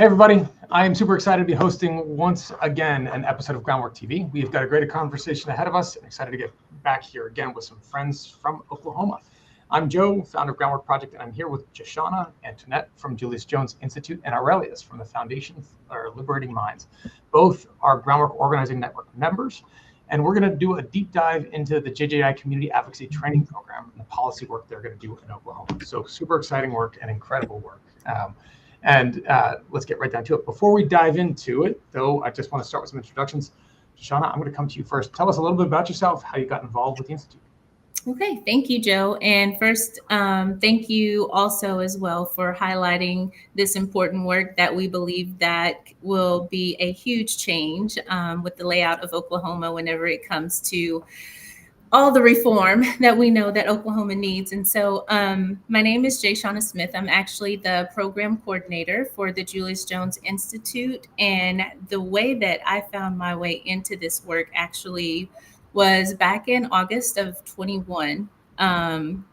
Hey everybody, I am super excited to be hosting once again an episode of Groundwork TV. We've got a great conversation ahead of us and excited to get back here again with some friends from Oklahoma. I'm Joe, founder of Groundwork Project, and I'm here with Joshana, Antoinette from Julius Jones Institute, and Aurelius from the Foundation for Liberating Minds. Both are Groundwork Organizing Network members, and we're going to do a deep dive into the JJI Community Advocacy Training Program and the policy work they're going to do in Oklahoma. So super exciting work and incredible work. Let's get right down to it. Before we dive into it, though, I just want to start with some introductions. Shoshana, I'm going to come to you first. Tell us a little bit about yourself, how you got involved with the Institute. Okay, thank you, Joe. And first, thank you also as well for highlighting this important work that we believe that will be a huge change with the layout of Oklahoma whenever it comes to all the reform that we know that Oklahoma needs. And so my name is Joshana Smith. I'm actually the program coordinator for the Julius Jones Institute. And the way that I found my way into this work actually was back in August of 21 from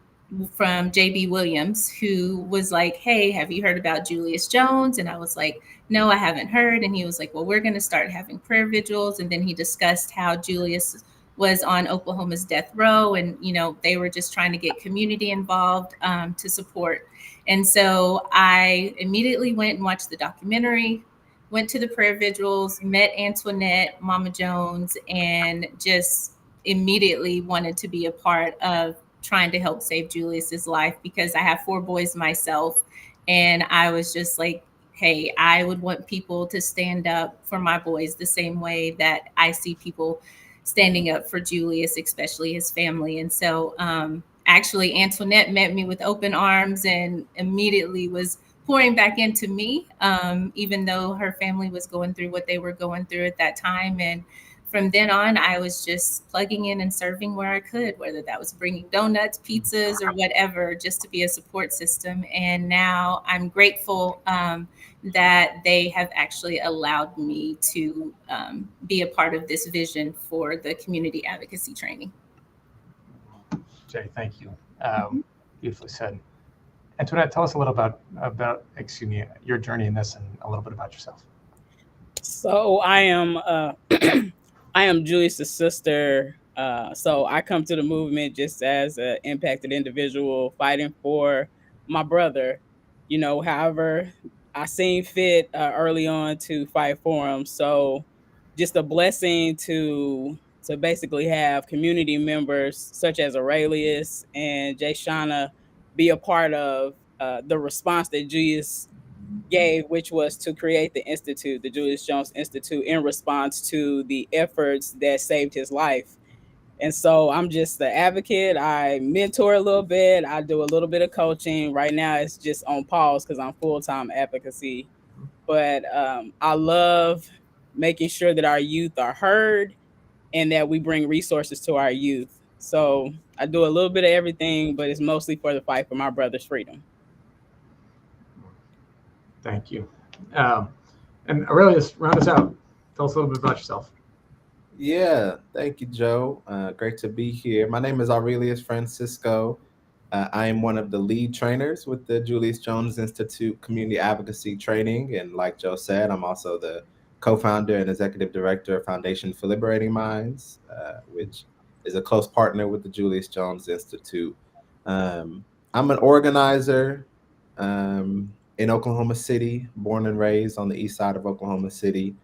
JB Williams, who was like, hey, have you heard about Julius Jones? And I was like, no, I haven't heard. And he was like, well, we're going to start having prayer vigils. And then he discussed how Julius was on Oklahoma's death row, and they were just trying to get community involved to support. And so I immediately went and watched the documentary, went to the prayer vigils, met Antoinette, Mama Jones, and just immediately wanted to be a part of trying to help save Julius's life, because I have 4 boys myself, and I was just like, hey, I would want people to stand up for my boys the same way that I see people standing up for Julius, especially his family. And so actually Antoinette met me with open arms and immediately was pouring back into me, even though her family was going through what they were going through at that time. And from then on, I was just plugging in and serving where I could, whether that was bringing donuts, pizzas, or whatever, just to be a support system. And now I'm grateful that they have actually allowed me to be a part of this vision for the community advocacy training. Jay, thank you. Beautifully said. Antoinette, tell us a little about your journey in this and a little bit about yourself. So I am I am Julius's sister. So I come to the movement just as an impacted individual fighting for my brother. However, I seen fit early on to fight for him. So just a blessing to basically have community members such as Aurelius and Joshana be a part of the response that Julius gave, which was to create the Institute, the Julius Jones Institute, in response to the efforts that saved his life. And so I'm just the advocate. I mentor a little bit. I do a little bit of coaching. Right now it's just on pause because I'm full-time advocacy. But I love making sure that our youth are heard and that we bring resources to our youth. So I do a little bit of everything, but it's mostly for the fight for my brother's freedom. Thank you. And Aurelius, round us out. Tell us a little bit about yourself. Yeah, thank you, Joe. Great to be here. My name is Aurelius Francisco. I am one of the lead trainers with the Julius Jones Institute Community Advocacy Training. And like Joe said, I'm also the co-founder and executive director of Foundation for Liberating Minds, which is a close partner with the Julius Jones Institute. I'm an organizer in Oklahoma City, born and raised on the east side of Oklahoma City.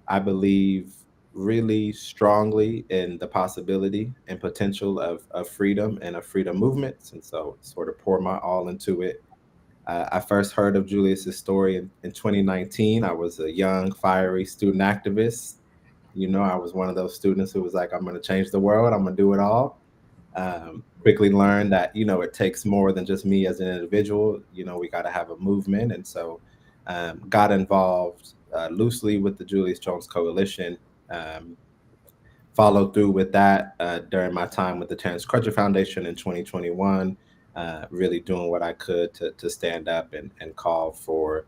I believe really strongly in the possibility and potential of freedom and of freedom movements. And so sort of pour my all into it. I first heard of Julius's story in 2019. I was a young, fiery student activist. I was one of those students who was like, I'm going to change the world. I'm going to do it all. Quickly learned that, it takes more than just me as an individual. We got to have a movement. And so got involved loosely with the Julius Jones Coalition. Followed through with that during my time with the Terrence Crutcher Foundation in 2021, really doing what I could to stand up and call for,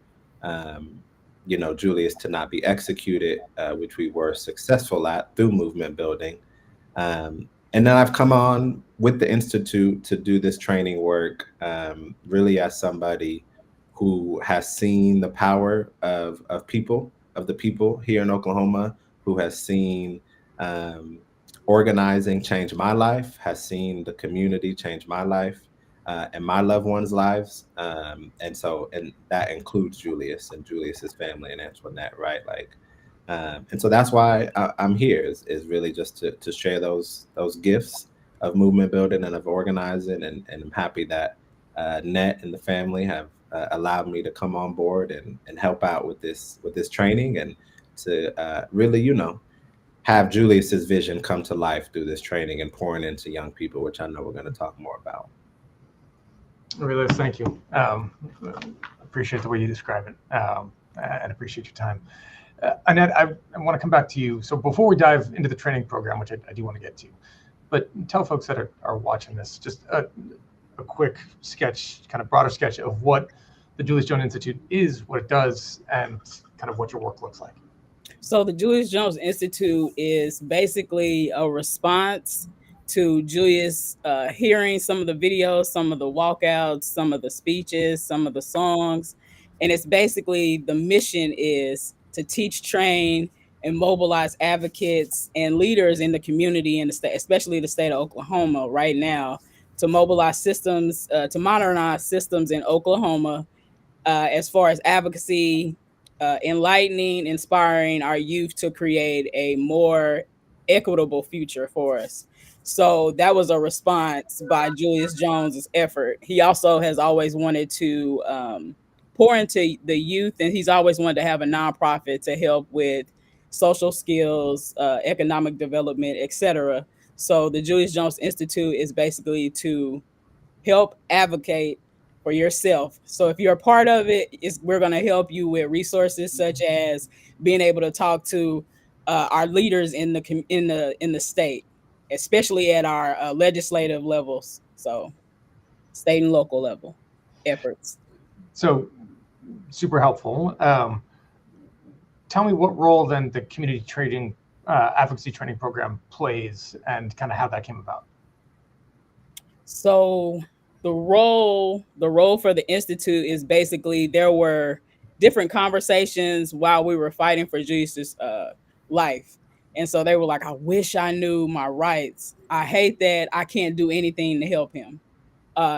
Julius to not be executed, which we were successful at through movement building. And then I've come on with the Institute to do this training work, really as somebody who has seen the power of people, of the people here in Oklahoma, who has seen organizing change my life, has seen the community change my life, and my loved ones' lives. And that includes Julius and Julius's family and Antoinette, right? Like, and so that's why I'm here is really just to share those gifts of movement building and of organizing, and I'm happy that Net and the family have allowed me to come on board and help out with this training, and to really, have Julius's vision come to life through this training and pouring into young people, which I know we're going to talk more about. Really, thank you. Appreciate the way you describe it, and appreciate your time. Annette, I want to come back to you. So before we dive into the training program, which I do want to get to, but tell folks that are watching this just a quick sketch, kind of broader sketch of what the Julius Jones Institute is, what it does, and kind of what your work looks like. So the Julius Jones Institute is basically a response to Julius hearing some of the videos, some of the walkouts, some of the speeches, some of the songs. And it's basically, the mission is to teach, train, and mobilize advocates and leaders in the community in the state, especially the state of Oklahoma right now, to mobilize systems, to modernize systems in Oklahoma as far as advocacy, enlightening, inspiring our youth to create a more equitable future for us. So that was a response by Julius Jones's effort. He also has always wanted to pour into the youth, and he's always wanted to have a nonprofit to help with social skills, economic development, etc. So the Julius Jones Institute is basically to help advocate for yourself. So if you're a part of it, we're going to help you with resources such as being able to talk to our leaders in the state, especially at our legislative levels. So state and local level efforts. So super helpful. Tell me what role then the community training advocacy training program plays, and kind of how that came about. So the role for the Institute is basically, there were different conversations while we were fighting for Julius's life. And so they were like, I wish I knew my rights. I hate that I can't do anything to help him.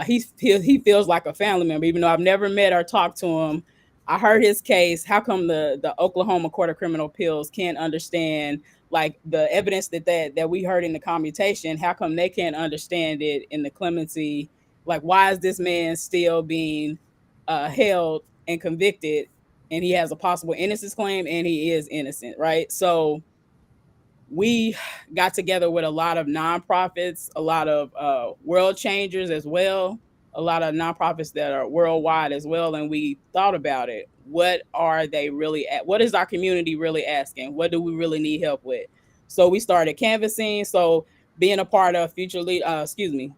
He feels like a family member, even though I've never met or talked to him. I heard his case. How come the Oklahoma Court of Criminal Appeals can't understand, like, the evidence that we heard in the commutation? How come they can't understand it in the clemency? Like, why is this man still being held and convicted, and he has a possible innocence claim, and he is innocent, right? So we got together with a lot of nonprofits, a lot of world changers as well, a lot of nonprofits that are worldwide as well. And we thought about it. What are they really at? What is our community really asking? What do we really need help with? So we started canvassing. So being a part of FLM,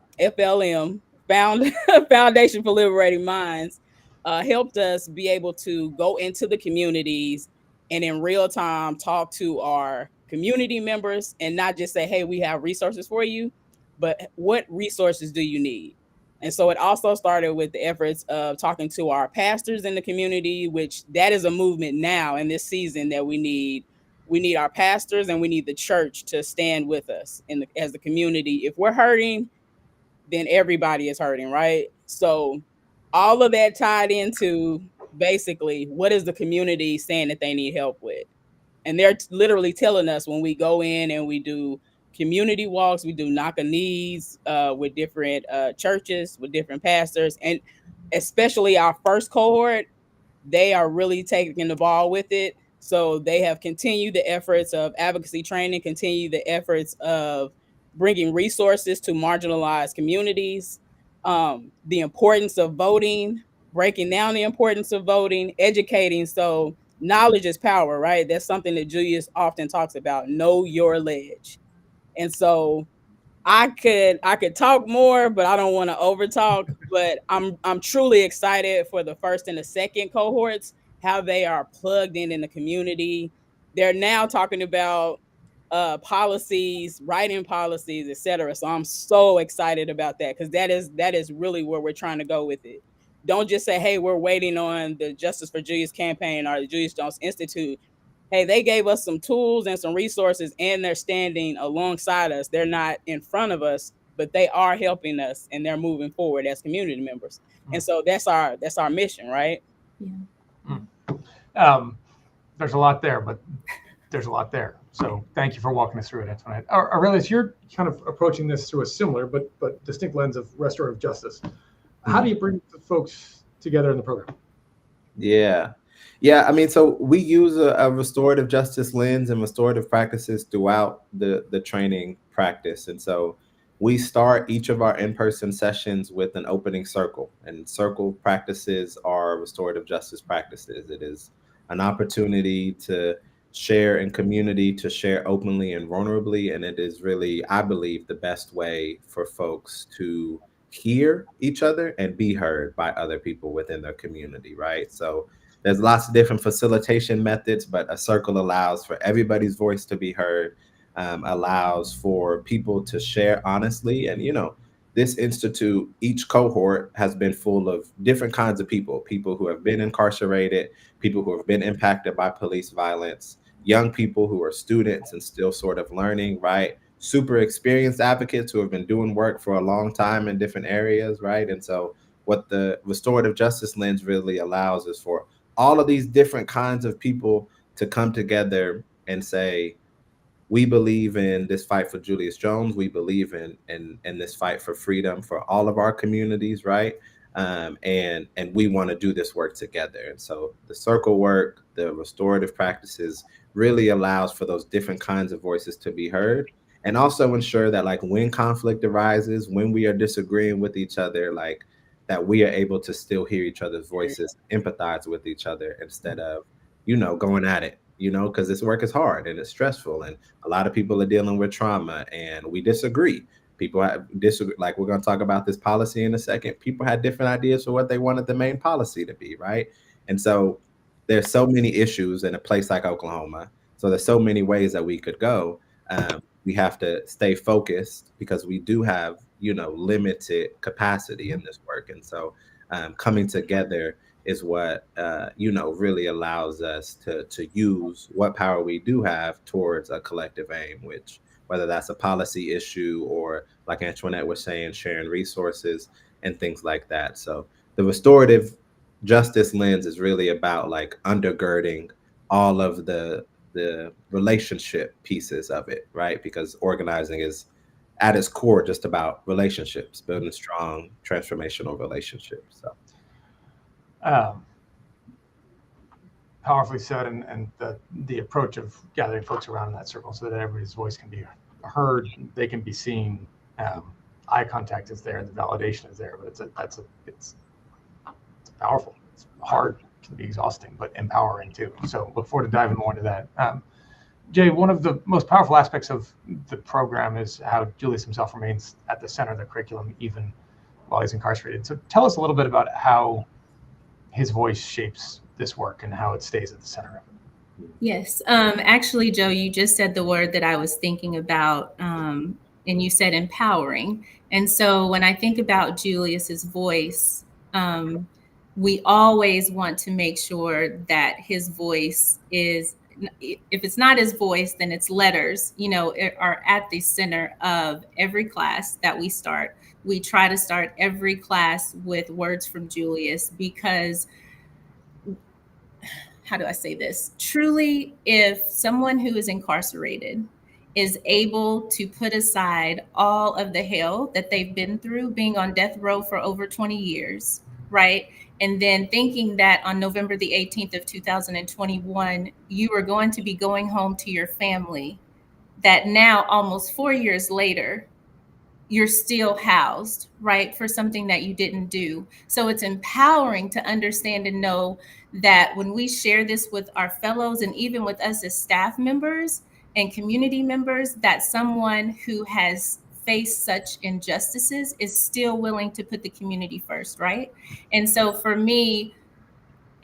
Foundation for Liberating Minds, helped us be able to go into the communities and in real time talk to our community members, and not just say, hey, we have resources for you, but what resources do you need? And so it also started with the efforts of talking to our pastors in the community, which that is a movement now in this season that we need. We need our pastors, and we need the church to stand with us as the community. If we're hurting, then everybody is hurting, right? So all of that tied into basically, what is the community saying that they need help with? And they're literally telling us, when we go in and we do community walks, we do knock a knees with different churches, with different pastors, and especially our first cohort, they are really taking the ball with it. So they have continued the efforts of advocacy training, continued the efforts of bringing resources to marginalized communities, the importance of voting, breaking down the importance of voting, educating. So knowledge is power, right? That's something that Julius often talks about. Know your ledge. And so I could talk more, but I don't want to over talk. But I'm truly excited for the first and the second cohorts, how they are plugged in the community. They're now talking about policies, writing policies, etc. So I'm so excited about that, because that is really where we're trying to go with it. don't just say, hey, we're waiting on the Justice for Julius campaign or the Julius Jones Institute. Hey, they gave us some tools and some resources, and they're standing alongside us. They're not in front of us, but they are helping us, and they're moving forward as community members. And so that's our mission, right? There's a lot there, but there's a lot there. So thank you for walking us through it, Antoinette. Aurelius, you're kind of approaching this through a similar but distinct lens of restorative justice. How do you bring the folks together in the program? Yeah. I mean, so we use a restorative justice lens and restorative practices throughout the training practice. And so we start each of our in-person sessions with an opening circle, and circle practices are restorative justice practices. It is an opportunity to share in community, to share openly and vulnerably. And it is really, I believe, the best way for folks to hear each other and be heard by other people within their community, right? So there's lots of different facilitation methods, but a circle allows for everybody's voice to be heard, allows for people to share honestly. And, this institute, each cohort has been full of different kinds of people who have been incarcerated, people who have been impacted by police violence, young people who are students and still sort of learning, right? Super experienced advocates who have been doing work for a long time in different areas, right? And so what the restorative justice lens really allows is for all of these different kinds of people to come together and say, we believe in this fight for Julius Jones. We believe in this fight for freedom for all of our communities, right? And we want to do this work together. And so the circle work, the restorative practices really allows for those different kinds of voices to be heard, and also ensure that, like, when conflict arises, when we are disagreeing with each other, like, that we are able to still hear each other's voices, empathize with each other instead of, going at it, because this work is hard and it's stressful. And a lot of people are dealing with trauma, and we disagree. People disagree. Like, we're going to talk about this policy in a second. People had different ideas for what they wanted the main policy to be, right? And so there's so many issues in a place like Oklahoma. So there's so many ways that we could go. We have to stay focused because we do have, limited capacity in this work. And so coming together is what, really allows us to use what power we do have towards a collective aim, which, whether that's a policy issue or, like Antoinette was saying, sharing resources and things like that. So the restorative justice lens is really about, like, undergirding all of the relationship pieces of it, right? Because organizing is at its core just about relationships, building strong transformational relationships. So powerfully said, and the approach of gathering folks around in that circle so that everybody's voice can be heard, they can be seen, eye contact is there, the validation is there, but it's powerful. It's hard, it can be exhausting, but empowering too. So look forward to diving more into that. Jay, one of the most powerful aspects of the program is how Julius himself remains at the center of the curriculum even while he's incarcerated. So tell us a little bit about how his voice shapes this work and how it stays at the center of it. Yes. Actually, Joe, you just said the word that I was thinking about, and you said empowering. And so when I think about Julius's voice, we always want to make sure that his voice is, if it's not his voice, then it's letters, are at the center of every class that we start. We try to start every class with words from Julius because, how do I say this? Truly, if someone who is incarcerated is able to put aside all of the hell that they've been through being on death row for over 20 years, right? And then thinking that on November the 18th of 2021, you are going to be going home to your family, that now almost 4 years later, you're still housed, right, for something that you didn't do. So it's empowering to understand and know that when we share this with our fellows and even with us as staff members and community members, that someone who has faced such injustices is still willing to put the community first, right? And so for me,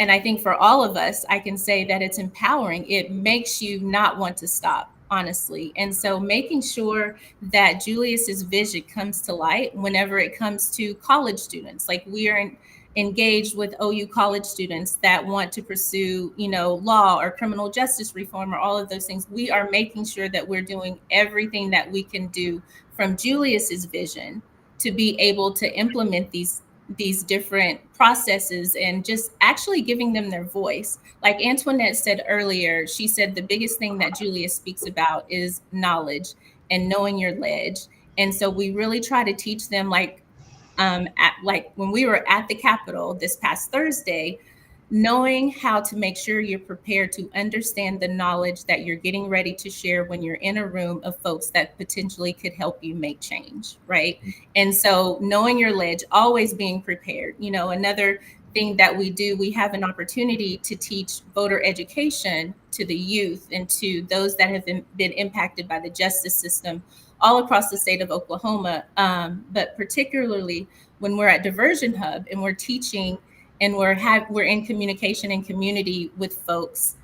and I think for all of us, I can say that it's empowering. It makes you not want to stop, honestly. And so making sure that Julius's vision comes to light whenever it comes to college students, like we are engaged with OU college students that want to pursue, law or criminal justice reform or all of those things. We are making sure that we're doing everything that we can do from Julius's vision to be able to implement these different processes and just actually giving them their voice. Like Antoinette said earlier, she said the biggest thing that Julius speaks about is knowledge and knowing your ledge. And so we really try to teach them, like when we were at the Capitol this past Thursday, knowing how to make sure you're prepared to understand the knowledge that you're getting ready to share when you're in a room of folks that potentially could help you make change, right? And so knowing your ledge, always being prepared. Another thing that we do, we have an opportunity to teach voter education to the youth and to those that have been impacted by the justice system all across the state of Oklahoma. But particularly when we're at Diversion Hub and we're teaching and we're in communication and community with folks,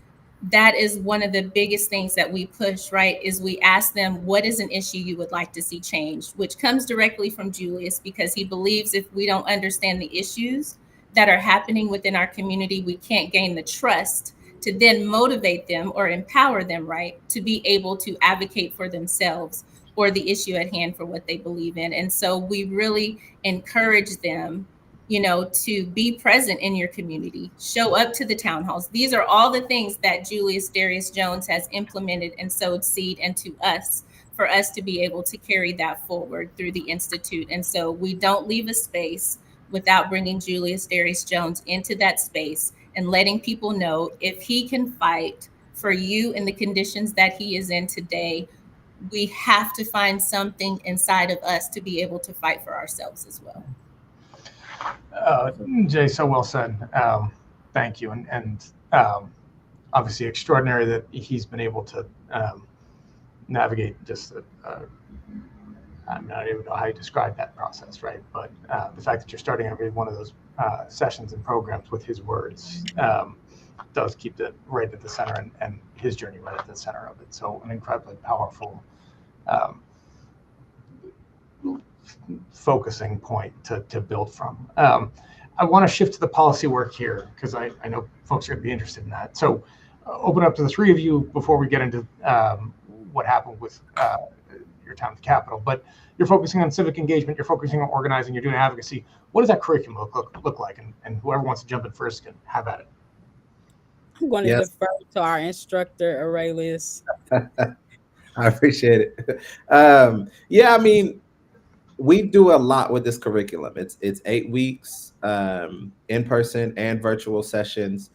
that is one of the biggest things that we push, right? Is we ask them, what is an issue you would like to see changed? Which comes directly from Julius, because he believes if we don't understand the issues that are happening within our community, we can't gain the trust to then motivate them or empower them, right, to be able to advocate for themselves or the issue at hand for what they believe in. And so we really encourage them, to be present in your community, show up to the town halls. These are all the things that Julius Darius Jones has implemented and sowed seed into us for us to be able to carry that forward through the Institute. And so we don't leave a space without bringing Julius Darius Jones into that space and letting people know if he can fight for you in the conditions that he is in today, we have to find something inside of us to be able to fight for ourselves as well. Jay, so well said. Thank you. And obviously extraordinary that he's been able to navigate just, I don't even know how you describe that process, right? But the fact that you're starting every one of those sessions and programs with his words does keep it right at the center and his journey right at the center of it. So an incredibly powerful focusing point to build from. I want to shift to the policy work here because I know folks are going to be interested in that. So open up to the three of you before we get into what happened with your time at the Capitol. But you're focusing on civic engagement, you're focusing on organizing, you're doing advocacy. What does that curriculum look like? And whoever wants to jump in first can have at it. I'm going to defer to our instructor, Aurelius. I appreciate it. We do a lot with this curriculum. It's 8 weeks, in-person and virtual sessions.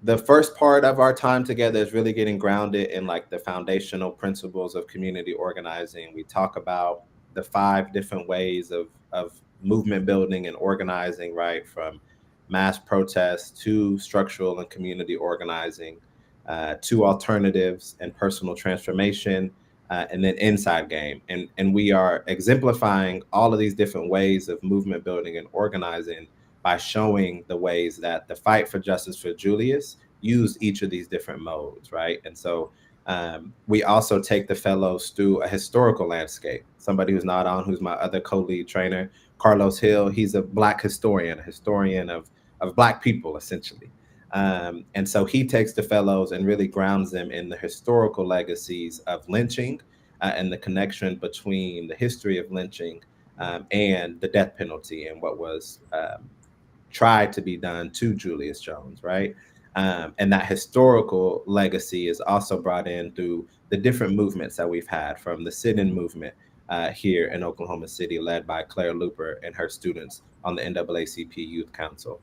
The first part of our time together is really getting grounded in like the foundational principles of community organizing. We talk about the 5 different ways of movement building and organizing, right? From mass protests to structural and community organizing, to alternatives and personal transformation, and then inside game. And we are exemplifying all of these different ways of movement building and organizing by showing the ways that the fight for justice for Julius used each of these different modes, right? And so we also take the fellows through a historical landscape. Somebody who's not on, who's my other co-lead trainer, Carlos Hill, he's a Black historian, a historian of Black people, essentially. And so he takes the fellows and really grounds them in the historical legacies of lynching and the connection between the history of lynching and the death penalty and what was tried to be done to Julius Jones, right? And that historical legacy is also brought in through the different movements that we've had, from the sit-in movement here in Oklahoma City, led by Claire Looper and her students on the NAACP Youth Council.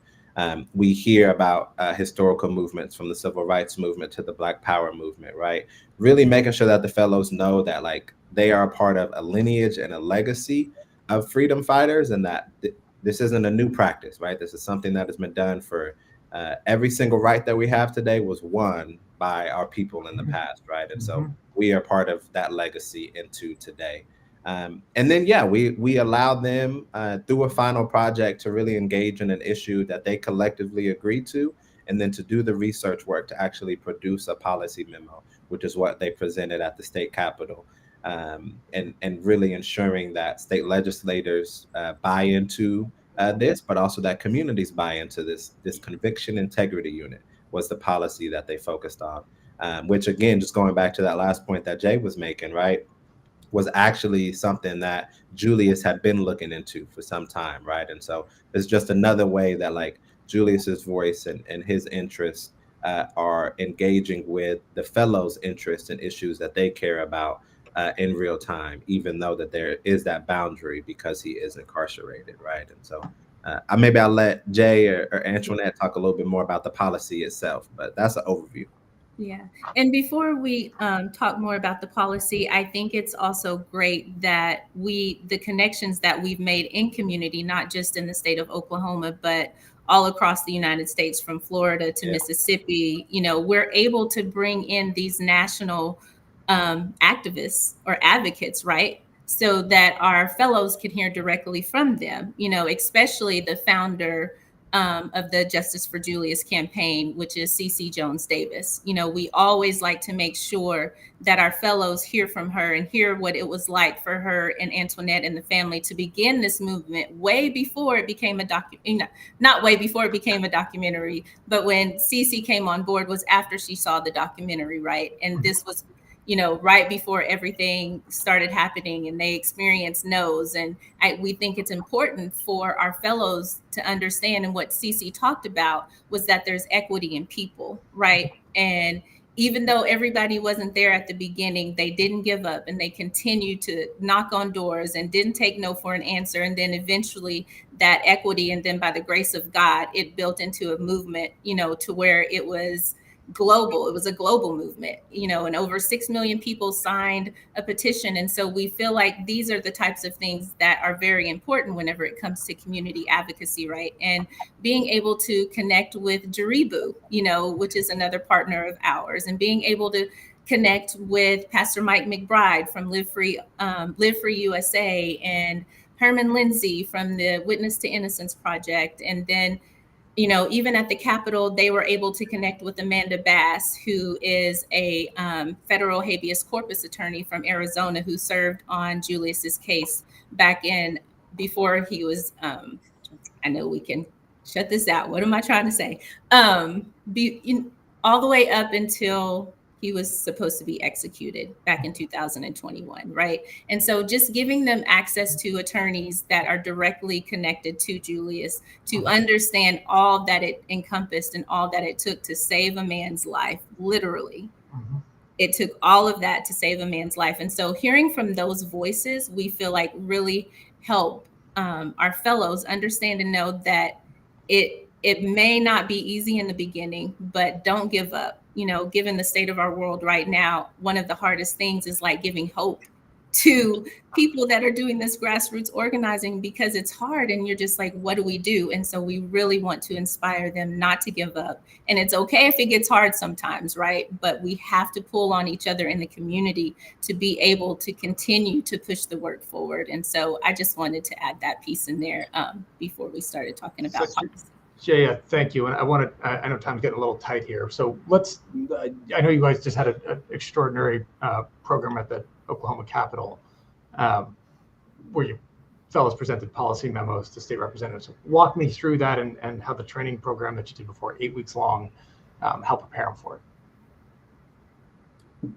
We hear about historical movements from the civil rights movement to the Black Power movement, right? Really making sure that the fellows know that like they are a part of a lineage and a legacy of freedom fighters, and that this isn't a new practice, right? This is something that has been done for every single right that we have today was won by our people in the past, right? And so we are part of that legacy into today. And then, we allow them through a final project to really engage in an issue that they collectively agreed to, and then to do the research work to actually produce a policy memo, which is what they presented at the state capitol, and really ensuring that state legislators buy into this, but also that communities buy into this conviction integrity unit was the policy that they focused on. Which again, just going back to that last point that Jay was making, right, was actually something that Julius had been looking into for some time, right? And so it's just another way that like Julius's voice and his interests are engaging with the fellows' interests and issues that they care about in real time, even though that there is that boundary because he is incarcerated, right? And so maybe I'll let Jay or Antoinette talk a little bit more about the policy itself, but that's an overview. Yeah. And before we talk more about the policy, I think it's also great that the connections that we've made in community, not just in the state of Oklahoma, but all across the United States, from Florida to Mississippi, we're able to bring in these national activists or advocates, right? So that our fellows can hear directly from them, especially the founder of the Justice for Julius campaign, which is CC Jones Davis. We always like to make sure that our fellows hear from her and hear what it was like for her and Antoinette and the family to begin this movement way before it became not way before it became a documentary, but when CC came on board was after she saw the documentary, right? And this was right before everything started happening and they experienced no's. And we think it's important for our fellows to understand, and what CC talked about was that there's equity in people, right? And even though everybody wasn't there at the beginning, they didn't give up and they continued to knock on doors and didn't take no for an answer. And then eventually that equity, and then by the grace of God, it built into a movement, to where it was global. It was a global movement, and over 6 million people signed a petition. And so we feel like these are the types of things that are very important whenever it comes to community advocacy, right? And being able to connect with Jaribu, which is another partner of ours, and being able to connect with Pastor Mike McBride from Live Free USA, and Herman Lindsay from the Witness to Innocence Project. And then even at the Capitol, they were able to connect with Amanda Bass, who is a federal habeas corpus attorney from Arizona who served on Julius's case back in before he was, I know we can shut this out. What am I trying to say? All the way up until he was supposed to be executed back in 2021, right? And so just giving them access to attorneys that are directly connected to Julius to understand all that it encompassed and all that it took to save a man's life, literally. It took all of that to save a man's life. And so hearing from those voices, we feel like really help our fellows understand and know that it may not be easy in the beginning, but don't give up. Given the state of our world right now, one of the hardest things is like giving hope to people that are doing this grassroots organizing, because it's hard and you're just like, what do we do? And so we really want to inspire them not to give up. And it's okay if it gets hard sometimes, right? But we have to pull on each other in the community to be able to continue to push the work forward. And so I just wanted to add that piece in there before we started talking about policy. Yeah, thank you. And I know time's getting a little tight here. So I know you guys just had an extraordinary program at the Oklahoma Capitol where you fellows presented policy memos to state representatives. Walk me through that and how the training program that you did before, 8 weeks long, helped prepare them for it.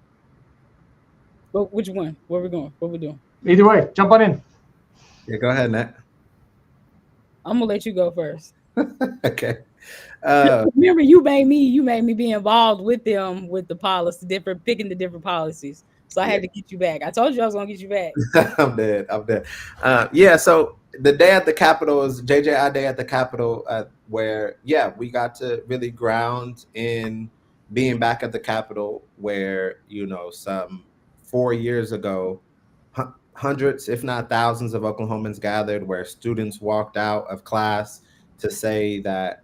Well, which one? Where we going? What we doing? Either way, jump on in. Yeah, go ahead, Nat. I'm gonna let you go first. Okay. Remember, you made me be involved with them with the policy, picking the different policies. So I had to get you back. I told you I was gonna get you back. I'm dead. Yeah. So the day at the Capitol is JJI Day at the Capitol, where we got to really ground in being back at the Capitol, where some 4 years ago, hundreds, if not thousands, of Oklahomans gathered, where students walked out of class to say that,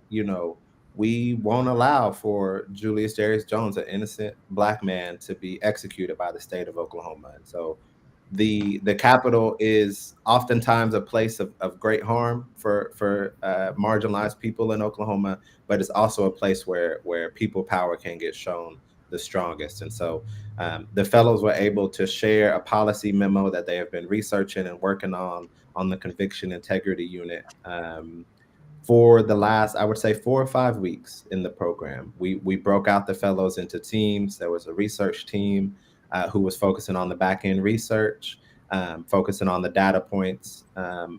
we won't allow for Julius Jarius Jones, an innocent Black man, to be executed by the state of Oklahoma. And so the Capitol is oftentimes a place of great harm for marginalized people in Oklahoma, but it's also a place where people power can get shown the strongest. And so the fellows were able to share a policy memo that they have been researching and working on the conviction integrity unit for the last, I would say, 4 or 5 weeks in the program. We broke out the fellows into teams. There was a research team who was focusing on the back end research, focusing on the data points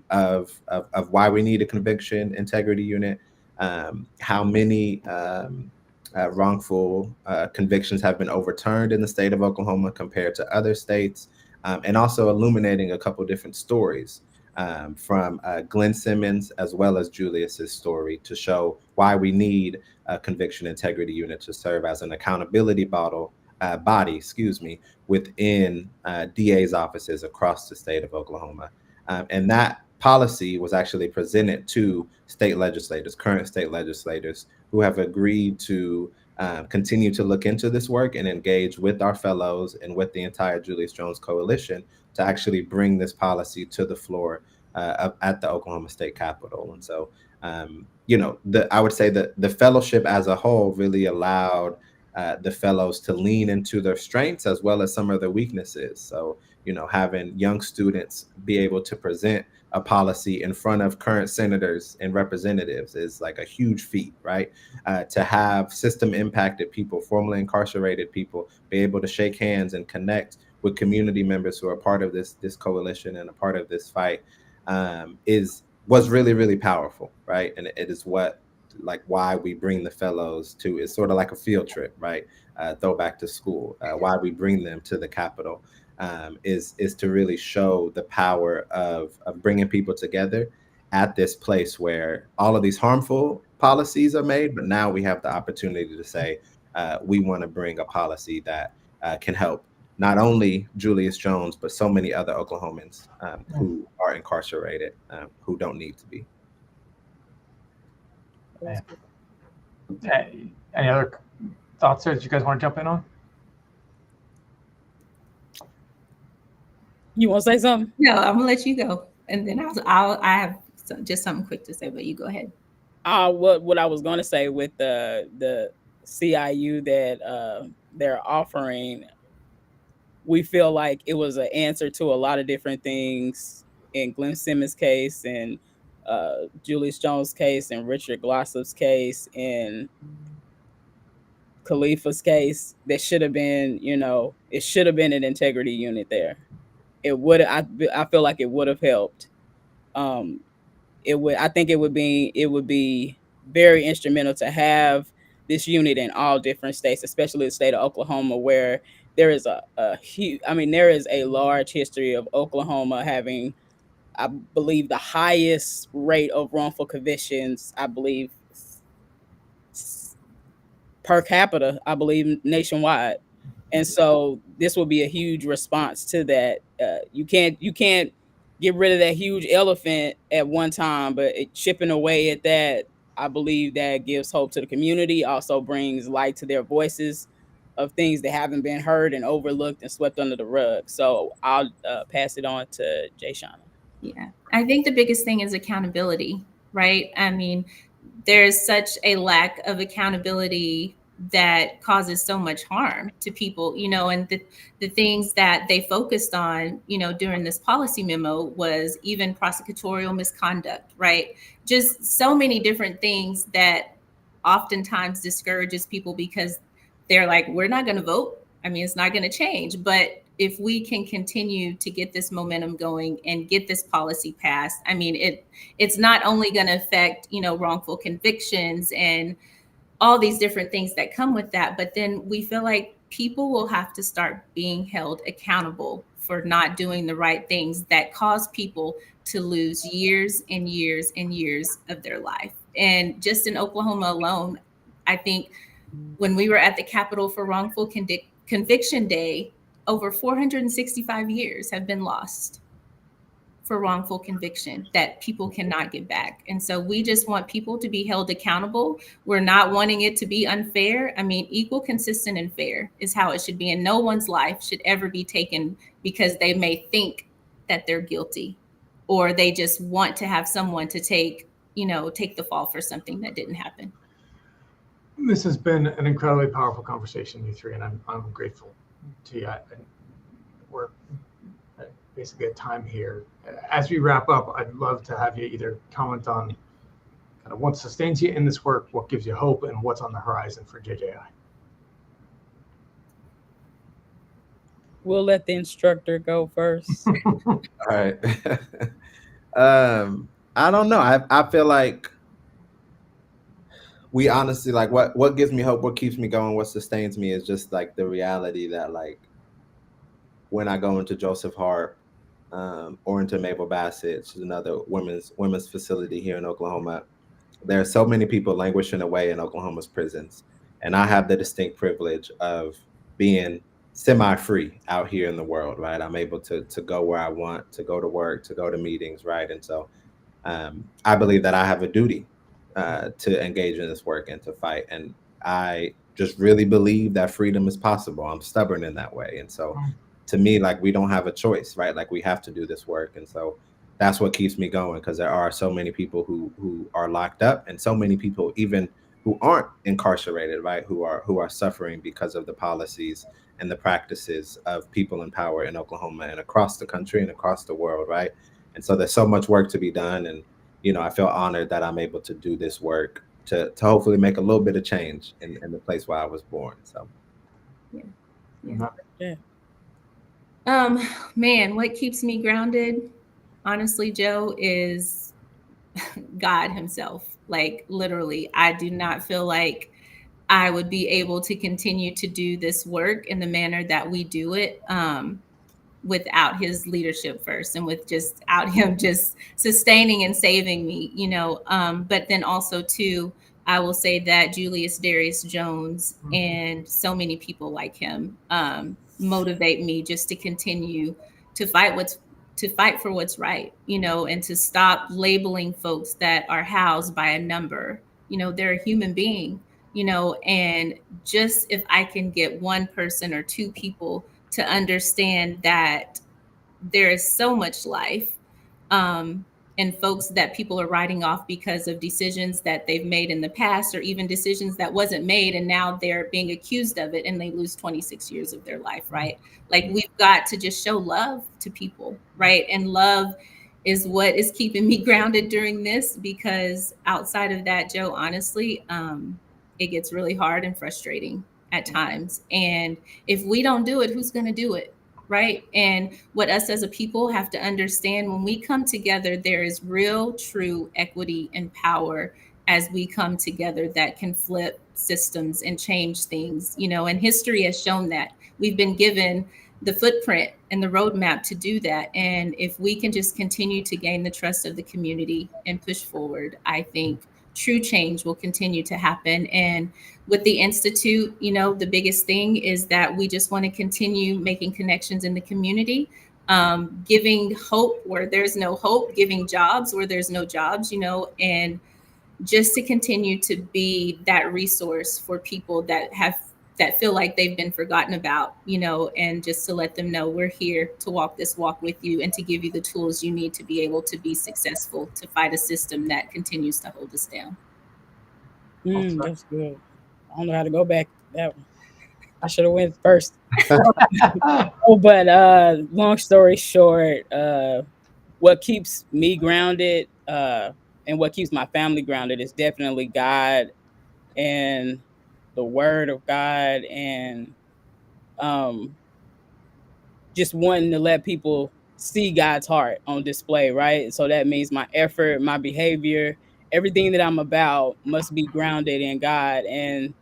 of why we need a conviction integrity unit, how many wrongful convictions have been overturned in the state of Oklahoma compared to other states, and also illuminating a couple different stories from Glenn Simmons as well as Julius's story to show why we need a conviction integrity unit to serve as an accountability body, within DA's offices across the state of Oklahoma. And that policy was actually presented to state legislators, current state legislators, who have agreed to continue to look into this work and engage with our fellows and with the entire Julius Jones Coalition to actually bring this policy to the floor at the Oklahoma State Capitol. And so, I would say that the fellowship as a whole really allowed the fellows to lean into their strengths as well as some of their weaknesses. So, having young students be able to present a policy in front of current senators and representatives is like a huge feat, right? To have system impacted people, formerly incarcerated people, be able to shake hands and connect with community members who are part of this coalition and a part of this fight was really, really powerful, right? And it is why we bring the fellows to, it's sort of like a field trip, right? Throwback to school. Why we bring them to the Capitol is to really show the power of bringing people together at this place where all of these harmful policies are made, but now we have the opportunity to say we want to bring a policy that can help not only Julius Jones, but so many other Oklahomans who are incarcerated, who don't need to be. Any other thoughts that you guys want to jump in on? You want to say something? No, I'm gonna let you go, and then I have just something quick to say, but you go ahead. What I was going to say with the CIU that they're offering, we feel like it was an answer to a lot of different things in Glenn Simmons' case and Julius Jones' case and Richard Glossop's case and Khalifa's case. That should have been, it should have been an integrity unit there. It would. I feel like it would have helped. It would. I think it would be very instrumental to have this unit in all different states, especially the state of Oklahoma, where there is a huge. There is a large history of Oklahoma having, I believe, the highest rate of wrongful convictions, I believe, per capita, I believe, nationwide. And so this will be a huge response to that. You can't get rid of that huge elephant at one time, but chipping away at that, I believe that gives hope to the community, also brings light to their voices of things that haven't been heard and overlooked and swept under the rug. So I'll pass it on to Jay Shauna. Yeah, I think the biggest thing is accountability, right? There's such a lack of accountability that causes so much harm to people, and the things that they focused on, during this policy memo was even prosecutorial misconduct, right? Just so many different things that oftentimes discourages people because they're like, we're not going to vote. It's not going to change. But if we can continue to get this momentum going and get this policy passed, it's not only going to affect, wrongful convictions and all these different things that come with that, but then we feel like people will have to start being held accountable for not doing the right things that cause people to lose years and years and years of their life. And just in Oklahoma alone, I think when we were at the Capitol for Wrongful Conviction Day, over 465 years have been lost for wrongful conviction that people cannot get back. And so we just want people to be held accountable. We're not wanting it to be unfair. Equal, consistent, and fair is how it should be. And no one's life should ever be taken because they may think that they're guilty, or they just want to have someone to take the fall for something that didn't happen. This has been an incredibly powerful conversation, you three, and I'm grateful to you. And we're basically at time here. As we wrap up, I'd love to have you either comment on kind of what sustains you in this work, what gives you hope, and what's on the horizon for JJI. We'll let the instructor go first. All right. I don't know. I feel like we honestly, like, what gives me hope, what keeps me going, what sustains me is just like the reality that, like, when I go into Joseph Hart or into Mabel Bassett, which is another women's facility here in Oklahoma, there are so many people languishing away in Oklahoma's prisons, and I have the distinct privilege of being semi-free out here in the world, right? I'm able to go where I want, to go to work, to go to meetings, right? And so I believe that I have a duty to engage in this work and to fight. And I just really believe that freedom is possible. I'm stubborn in that way. And so to me, like, we don't have a choice, right? Like, we have to do this work. And so that's what keeps me going, because there are so many people who are locked up, and so many people even who aren't incarcerated, right? Who are suffering because of the policies and the practices of people in power in Oklahoma and across the country and across the world, right? And so there's so much work to be done. And, I feel honored that I'm able to do this work to hopefully make a little bit of change in the place where I was born. So. Yeah. Man, what keeps me grounded, honestly, Joe, is God himself. Like, literally, I do not feel like I would be able to continue to do this work in the manner that we do it without his leadership first, and without him just sustaining and saving me, but then also too, I will say that Julius Darius Jones and so many people like him motivate me just to continue to fight for what's right, and to stop labeling folks that are housed by a number. They're a human being, and just if I can get one person or two people to understand that there is so much life, and folks that people are writing off because of decisions that they've made in the past, or even decisions that wasn't made and now they're being accused of it and they lose 26 years of their life, right? Like, we've got to just show love to people, right? And love is what is keeping me grounded during this, because outside of that, Joe, honestly, it gets really hard and frustrating at times. And if we don't do it, who's going to do it? Right. And what us as a people have to understand, when we come together, there is real, true equity and power as we come together that can flip systems and change things, and history has shown that. We've been given the footprint and the roadmap to do that. And if we can just continue to gain the trust of the community and push forward, I think true change will continue to happen. And with the Institute, the biggest thing is that we just want to continue making connections in the community, giving hope where there's no hope, giving jobs where there's no jobs, and just to continue to be that resource for people that feel like they've been forgotten about, and just to let them know we're here to walk this walk with you and to give you the tools you need to be able to be successful, to fight a system that continues to hold us down. That's good. I don't know how to go back that one. I should have went first. But long story short, what keeps me grounded and what keeps my family grounded is definitely God and the word of God, and just wanting to let people see God's heart on display, right? So that means my effort, my behavior, everything that I'm about must be grounded in God. And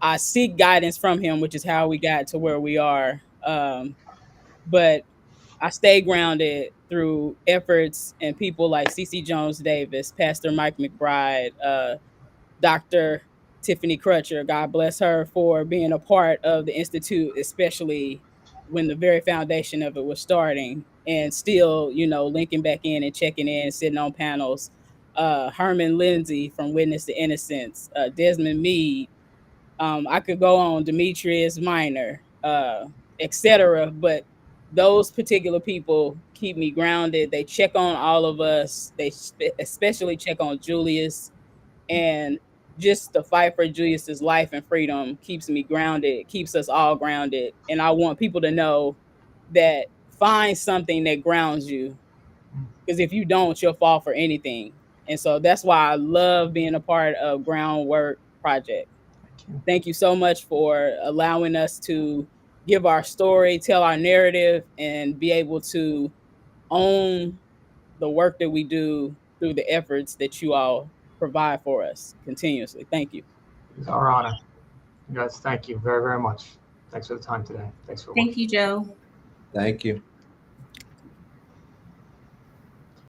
I seek guidance from him, which is how we got to where we are. But I stay grounded through efforts and people like CC Jones Davis, Pastor Mike McBride, Dr. Tiffany Crutcher, God bless her, for being a part of the Institute, especially when the very foundation of it was starting, and still, linking back in and checking in, sitting on panels. Herman Lindsay from Witness to Innocence, Desmond Meade. I could go on, Demetrius Minor, etc. But those particular people keep me grounded. They check on all of us. They especially check on Julius. And just the fight for Julius's life and freedom keeps me grounded, keeps us all grounded. And I want people to know that find something that grounds you, because if you don't, you'll fall for anything. And so that's why I love being a part of Groundwork Project. Thank you so much for allowing us to give our story, tell our narrative, and be able to own the work that we do through the efforts that you all provide for us continuously. Thank you. It's our honor. You guys, thank you very, very much. Thanks for the time today. Thanks for Thank you, Joe. Thank you.